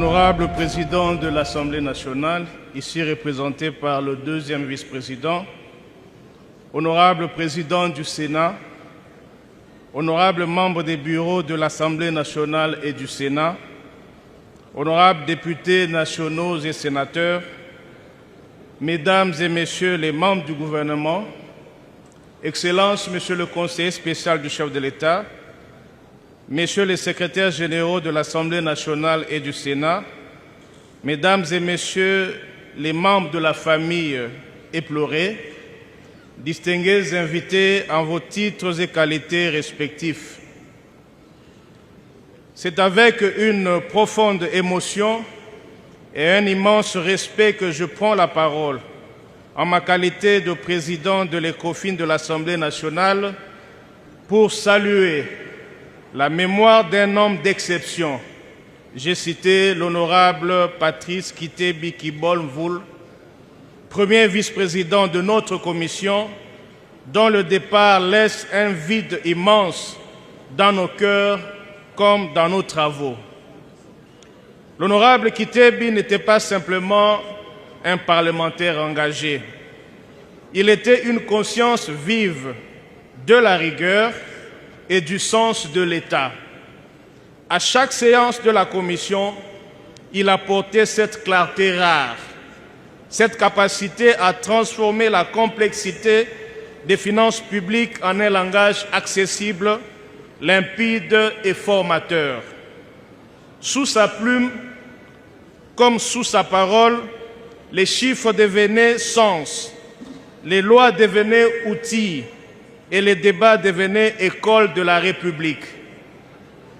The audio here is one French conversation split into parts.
Honorable Président de l'Assemblée nationale, ici représenté par le deuxième vice-président, Honorable Président du Sénat, Honorables membres des bureaux de l'Assemblée nationale et du Sénat, Honorables députés nationaux et sénateurs, Mesdames et Messieurs les membres du gouvernement, Excellences, Monsieur le conseiller spécial du chef de l'État, Messieurs les secrétaires généraux de l'Assemblée nationale et du Sénat, Mesdames et Messieurs les membres de la famille éplorée, distingués invités en vos titres et qualités respectifs. C'est avec une profonde émotion et un immense respect que je prends la parole en ma qualité de président de l'ECOFIN de l'Assemblée nationale pour saluer la mémoire d'un homme d'exception. J'ai cité l'honorable Patrice Kité-Bikibol-Mvoul, premier vice-président de notre commission, dont le départ laisse un vide immense dans nos cœurs comme dans nos travaux. L'honorable Kité-Bi n'était pas simplement un parlementaire engagé. Il était une conscience vive de la rigueur et du sens de l'État. À chaque séance de la Commission, il apportait cette clarté rare, cette capacité à transformer la complexité des finances publiques en un langage accessible, limpide et formateur. Sous sa plume, comme sous sa parole, les chiffres devenaient sens, les lois devenaient outils, et les débats devenaient école de la République.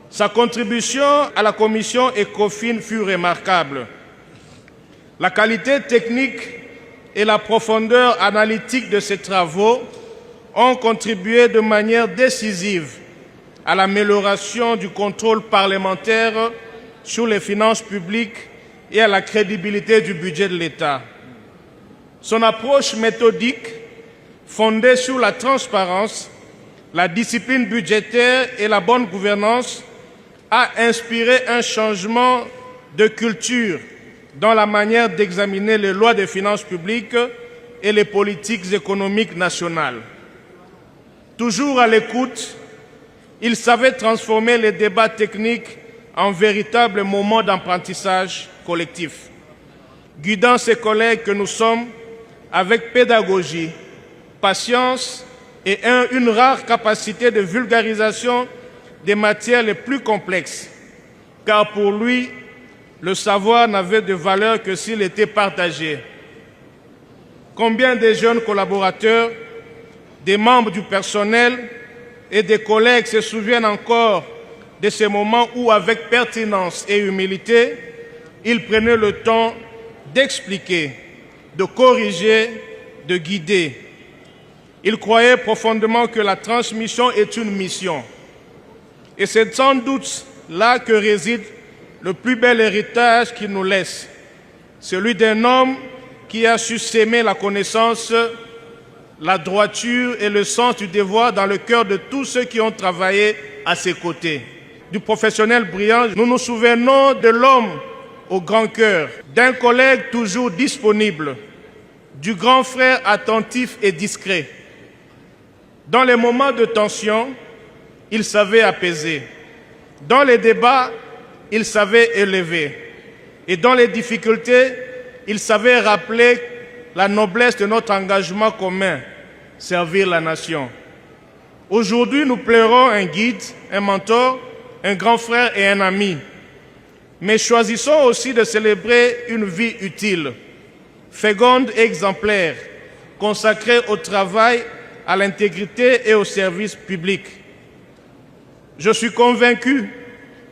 Sa contribution à la commission ECOFIN fut remarquable. La qualité technique et la profondeur analytique de ses travaux ont contribué de manière décisive à l'amélioration du contrôle parlementaire sur les finances publiques et à la crédibilité du budget de l'État. Son approche méthodique, fondée sur la transparence, la discipline budgétaire et la bonne gouvernance, a inspiré un changement de culture dans la manière d'examiner les lois des finances publiques et les politiques économiques nationales. Toujours à l'écoute, il savait transformer les débats techniques en véritables moments d'apprentissage collectif, guidant ses collègues que nous sommes avec pédagogie, patience et une rare capacité de vulgarisation des matières les plus complexes, car pour lui, le savoir n'avait de valeur que s'il était partagé. Combien de jeunes collaborateurs, des membres du personnel et des collègues se souviennent encore de ces moments où, avec pertinence et humilité, ils prenaient le temps d'expliquer, de corriger, de guider. Il croyait profondément que la transmission est une mission. Et c'est sans doute là que réside le plus bel héritage qu'il nous laisse, celui d'un homme qui a su s'aimer la connaissance, la droiture et le sens du devoir dans le cœur de tous ceux qui ont travaillé à ses côtés. Du professionnel brillant, nous nous souvenons de l'homme au grand cœur, d'un collègue toujours disponible, du grand frère attentif et discret. Dans les moments de tension, il savait apaiser. Dans les débats, il savait élever. Et dans les difficultés, il savait rappeler la noblesse de notre engagement commun, servir la nation. Aujourd'hui, nous pleurons un guide, un mentor, un grand frère et un ami. Mais choisissons aussi de célébrer une vie utile, féconde et exemplaire, consacrée au travail, à l'intégrité et au service public. Je suis convaincu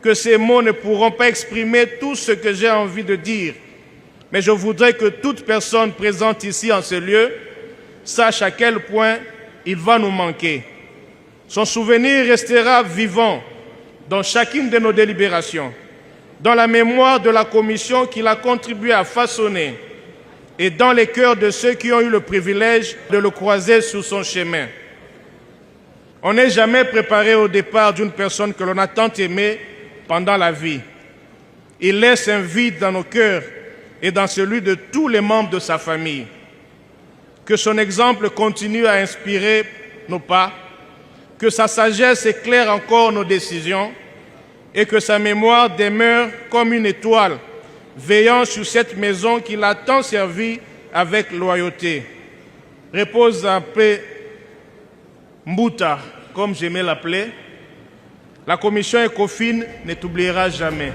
que ces mots ne pourront pas exprimer tout ce que j'ai envie de dire, mais je voudrais que toute personne présente ici en ce lieu sache à quel point il va nous manquer. Son souvenir restera vivant dans chacune de nos délibérations, dans la mémoire de la commission qu'il a contribué à façonner et dans les cœurs de ceux qui ont eu le privilège de le croiser sur son chemin. On n'est jamais préparé au départ d'une personne que l'on a tant aimée pendant la vie. Il laisse un vide dans nos cœurs et dans celui de tous les membres de sa famille. Que son exemple continue à inspirer nos pas, que sa sagesse éclaire encore nos décisions et que sa mémoire demeure comme une étoile, veillant sur cette maison qu'il a tant servie avec loyauté. Repose en paix, Mbouta, comme j'aimais l'appeler. La commission ECOFIN ne t'oubliera jamais.